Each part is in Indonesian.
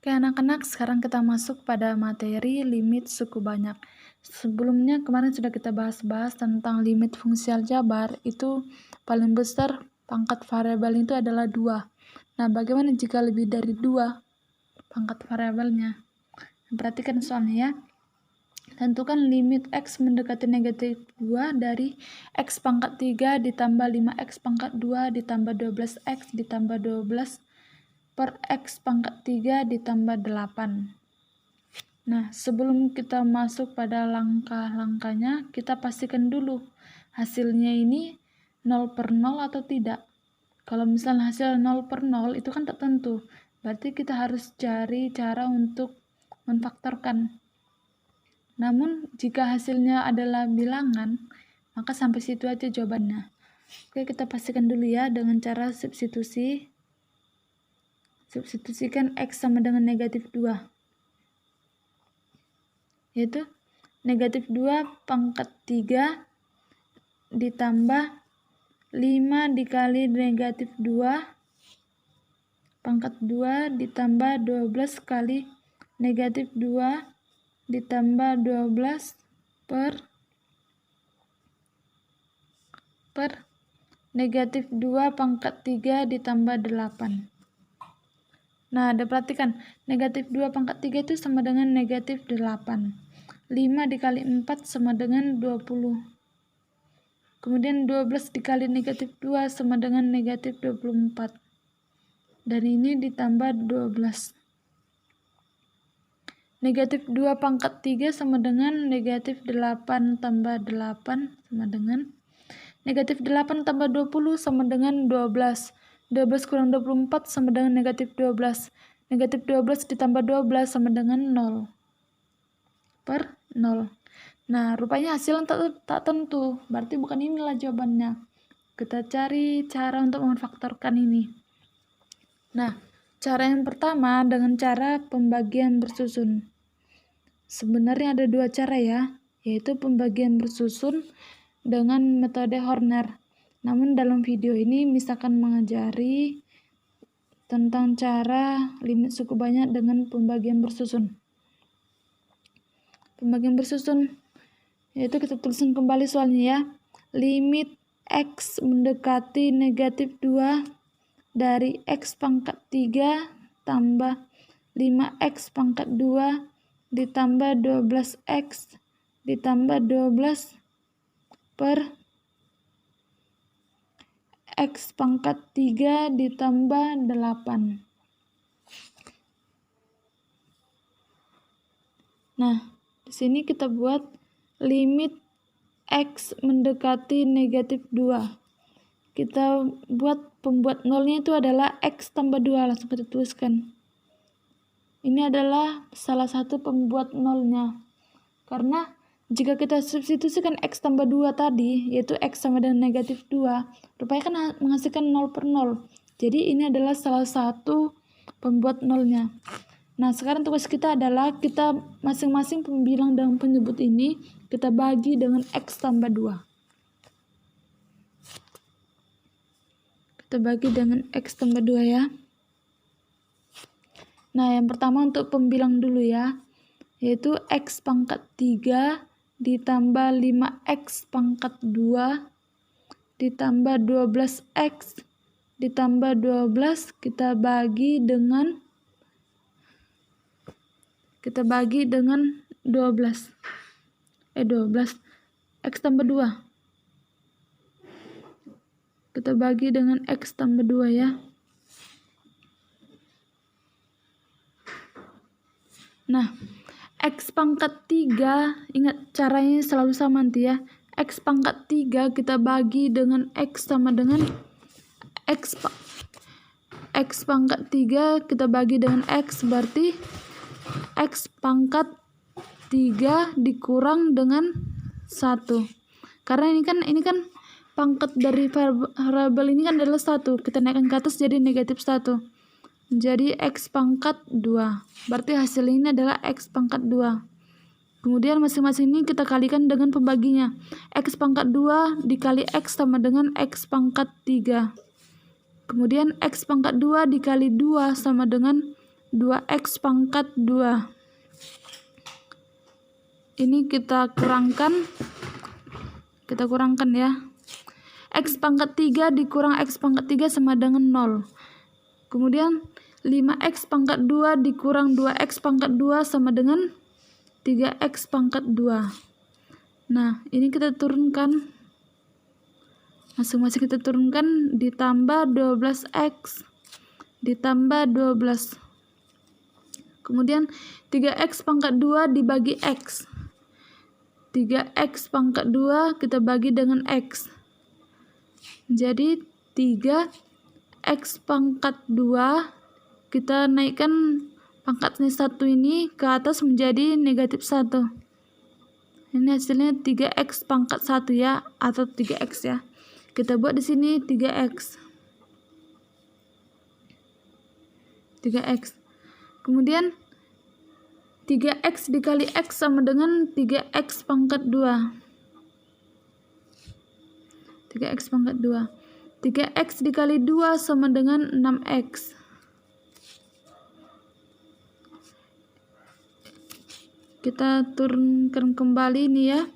Oke anak-anak, sekarang kita masuk pada materi limit suku banyak. Sebelumnya kemarin sudah kita bahas tentang limit fungsi aljabar, itu paling besar pangkat variabel itu adalah 2. Nah, bagaimana jika lebih dari 2 pangkat variabelnya? Perhatikan soalnya ya. Tentukan limit x mendekati negatif 2 dari x pangkat 3 ditambah 5x pangkat 2 ditambah 12x ditambah 12 per x pangkat 3 ditambah 8. Nah, sebelum kita masuk pada langkah-langkahnya, kita pastikan dulu hasilnya ini 0 per 0 atau tidak. Kalau misalnya hasil 0 per 0 itu kan tak tentu, berarti kita harus cari cara untuk memfaktorkan. Namun, jika hasilnya adalah bilangan, maka sampai situ aja jawabannya. Oke, kita pastikan dulu ya dengan cara substitusi. Substitusikan x sama dengan negatif 2. Yaitu negatif 2 pangkat 3 ditambah 5 dikali negatif 2 pangkat 2 ditambah 12 kali negatif 2 ditambah 12 per negatif 2 pangkat 3 ditambah 8. Nah, perhatikan, negatif 2 pangkat 3 itu sama dengan negatif 8. 5 dikali 4 sama dengan 20. Kemudian 12 dikali negatif 2 sama dengan negatif 24. Dan ini ditambah 12. Negatif 2 pangkat 3 sama dengan negatif 8 tambah 8 sama dengan negatif 8 tambah 20 sama dengan 12. 12 kurang 24 sama dengan negatif 12. Negatif 12 ditambah 12 sama dengan 0 per 0. Nah, rupanya hasilnya tak tentu, berarti bukan inilah jawabannya. Kita cari cara untuk memfaktorkan ini. Nah, cara yang pertama dengan cara pembagian bersusun. Sebenarnya ada 2 cara ya, yaitu pembagian bersusun dengan metode Horner. Namun dalam video ini misalkan mengajari tentang cara limit suku banyak dengan pembagian bersusun. Pembagian bersusun yaitu kita tuliskan kembali soalnya ya. Limit x mendekati negatif 2 dari x pangkat 3 tambah 5x pangkat 2 ditambah 12x ditambah 12 per x pangkat 3 ditambah 8. Nah, di sini kita buat limit x mendekati negatif 2. Kita buat pembuat nolnya itu adalah x tambah 2, langsung kita tuliskan. Ini adalah salah satu pembuat nolnya. Karena jika kita substitusikan x tambah 2 tadi, yaitu x sama dengan negatif 2, rupanya kan menghasilkan 0 per 0. Jadi ini adalah salah satu pembuat nolnya. Nah, sekarang tugas kita adalah kita masing-masing pembilang dan penyebut ini kita bagi dengan x tambah 2. Kita bagi dengan x tambah 2 ya. Nah, yang pertama untuk pembilang dulu ya, yaitu x pangkat 3 ditambah 5x pangkat 2 ditambah 12x ditambah 12 kita bagi dengan 12. 12 x tambah 2. Kita bagi dengan x tambah 2 ya. Nah, x pangkat 3, ingat caranya selalu sama nanti ya. X pangkat 3 kita bagi dengan x sama dengan x pangkat 3 kita bagi dengan x, berarti x pangkat 3 dikurang dengan 1. Karena ini kan pangkat dari variabel ini kan adalah 1. Kita naikkan ke atas jadi negatif 1. Jadi x pangkat 2. Berarti hasil ini adalah x pangkat 2. Kemudian masing-masing ini kita kalikan dengan pembaginya. X pangkat 2 dikali x sama dengan x pangkat 3. Kemudian x pangkat 2 dikali 2 sama dengan 2x pangkat 2. Ini kita kurangkan ya. X pangkat 3 dikurang X pangkat 3 sama dengan 0. Kemudian 5x pangkat 2 dikurang 2x pangkat 2 sama dengan 3x pangkat 2. Nah, ini kita turunkan. Masing-masing kita turunkan, ditambah 12x, ditambah 12. Kemudian 3x pangkat 2 dibagi x. 3x pangkat 2 kita bagi dengan x. Jadi 3x pangkat 2 kita naikkan pangkatnya 1 ini ke atas menjadi negatif 1. Ini hasilnya 3x pangkat 1 ya, atau 3x ya. Kita buat di sini 3x. 3x. Kemudian 3x dikali x sama dengan 3x pangkat 2. 3x pangkat 2. 3x dikali 2 sama dengan 6x. Kita turunkan kembali nih ya.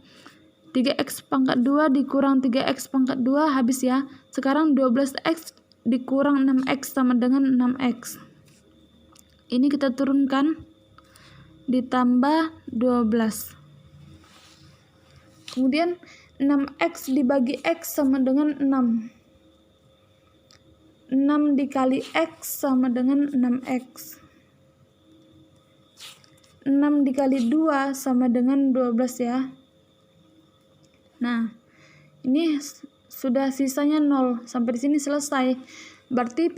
3x pangkat 2 dikurang 3x pangkat 2 habis ya. Sekarang 12x dikurang 6x sama dengan 6x. Ini kita turunkan, ditambah 12. Kemudian 6x dibagi x sama dengan 6. 6 dikali x sama dengan 6x. 6 dikali 2 sama dengan 12 ya. Nah, ini sudah sisanya 0. Sampai di sini selesai. Berarti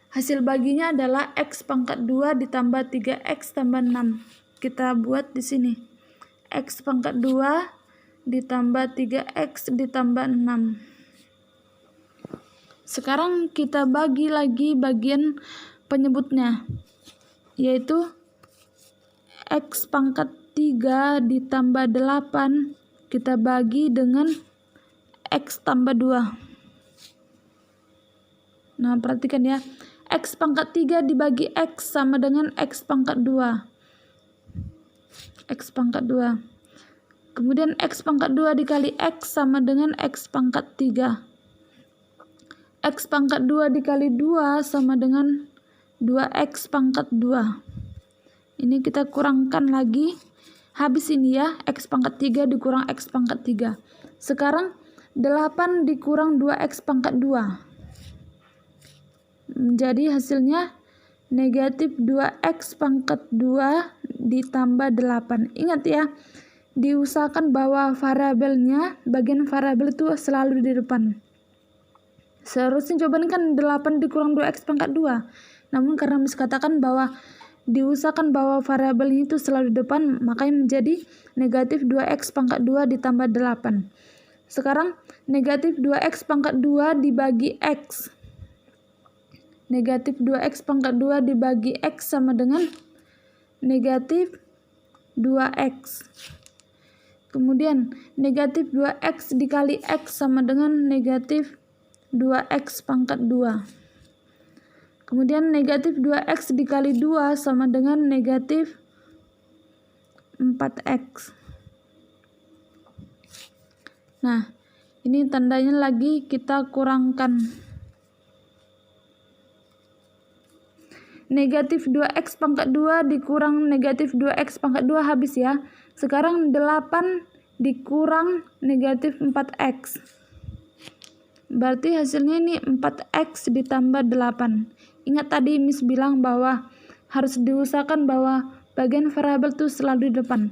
hasil baginya adalah x pangkat 2 ditambah 3x tambah 6. Kita buat di sini. X pangkat 2 ditambah 3x ditambah 6. Sekarang kita bagi lagi bagian penyebutnya, yaitu x pangkat 3 ditambah 8 kita bagi dengan x tambah 2. Nah, perhatikan ya. X pangkat 3 dibagi x sama dengan x pangkat 2. X pangkat 2. Kemudian x pangkat 2 dikali x sama dengan x pangkat 3. X pangkat 2 dikali 2 sama dengan 2x pangkat 2. Ini kita kurangkan lagi. Habis ini ya, x pangkat 3 dikurang x pangkat 3. Sekarang 8 dikurang 2x pangkat 2. Menjadi hasilnya negatif 2x pangkat 2 ditambah 8. Ingat ya, diusahakan bahwa variabelnya, bagian variabel itu selalu di depan. Seharusnya jawabannya kan 8 dikurang 2x pangkat 2. Namun karena katakan bahwa diusahakan bahwa variabel itu selalu di depan, makanya menjadi negatif 2x pangkat 2 ditambah 8. Sekarang negatif 2x pangkat 2 dibagi x. Negatif 2x pangkat 2 dibagi x sama dengan negatif 2x. Kemudian negatif 2x dikali x sama dengan negatif 2x pangkat 2. Kemudian negatif 2x dikali 2 sama dengan negatif 4x. Nah, ini tandanya lagi kita kurangkan. Negatif 2x pangkat 2 dikurang negatif 2x pangkat 2 habis ya. Sekarang 8 dikurang negatif 4x. Berarti hasilnya ini 4x ditambah 8. Ingat tadi Miss bilang bahwa harus diusahakan bahwa bagian variabel itu selalu di depan.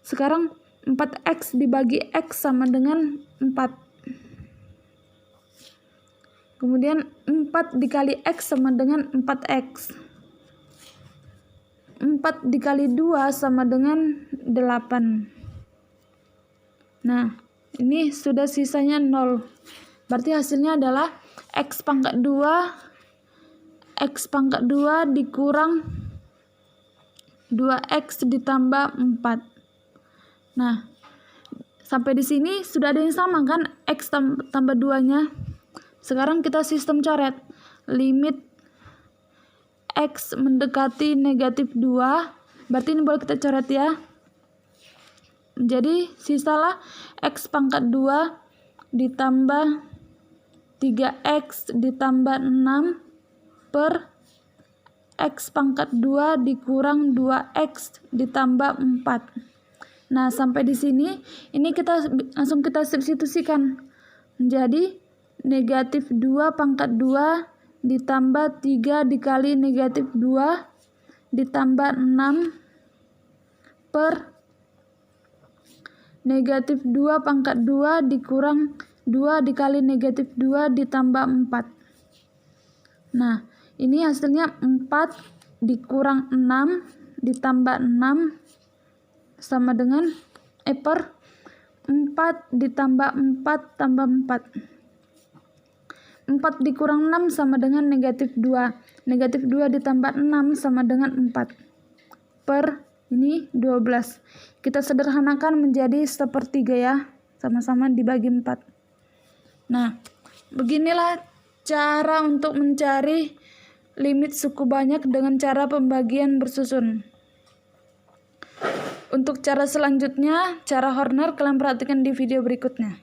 Sekarang 4x dibagi x sama dengan 4. Kemudian 4 dikali x sama dengan 4x. 4 dikali 2 sama dengan 8. Nah, ini sudah sisanya 0. Berarti hasilnya adalah x pangkat 2 dikurang 2x ditambah 4. Nah, sampai di sini sudah ada yang sama kan, x tambah 2-nya. Sekarang kita sistem coret. Limit X mendekati negatif 2, berarti ini boleh kita coret ya. Jadi sisalah X pangkat 2 ditambah 3X ditambah 6 per X pangkat 2 dikurang 2X ditambah 4. Nah, sampai di sini ini kita langsung kita substitusikan. Jadi negatif 2 pangkat 2 ditambah 3 dikali negatif 2 ditambah 6 per negatif 2 pangkat 2 dikurang 2 dikali negatif 2 ditambah 4. Nah, ini hasilnya 4 dikurang 6 ditambah 6 sama dengan per 4 ditambah 4 tambah 4. 4 dikurang 6 sama dengan negatif 2. Negatif 2 ditambah 6 sama dengan 4. Per ini 12. Kita sederhanakan menjadi 1/3 ya. Sama-sama dibagi 4. Nah, beginilah cara untuk mencari limit suku banyak dengan cara pembagian bersusun. Untuk cara selanjutnya, cara Horner, kalian perhatikan di video berikutnya.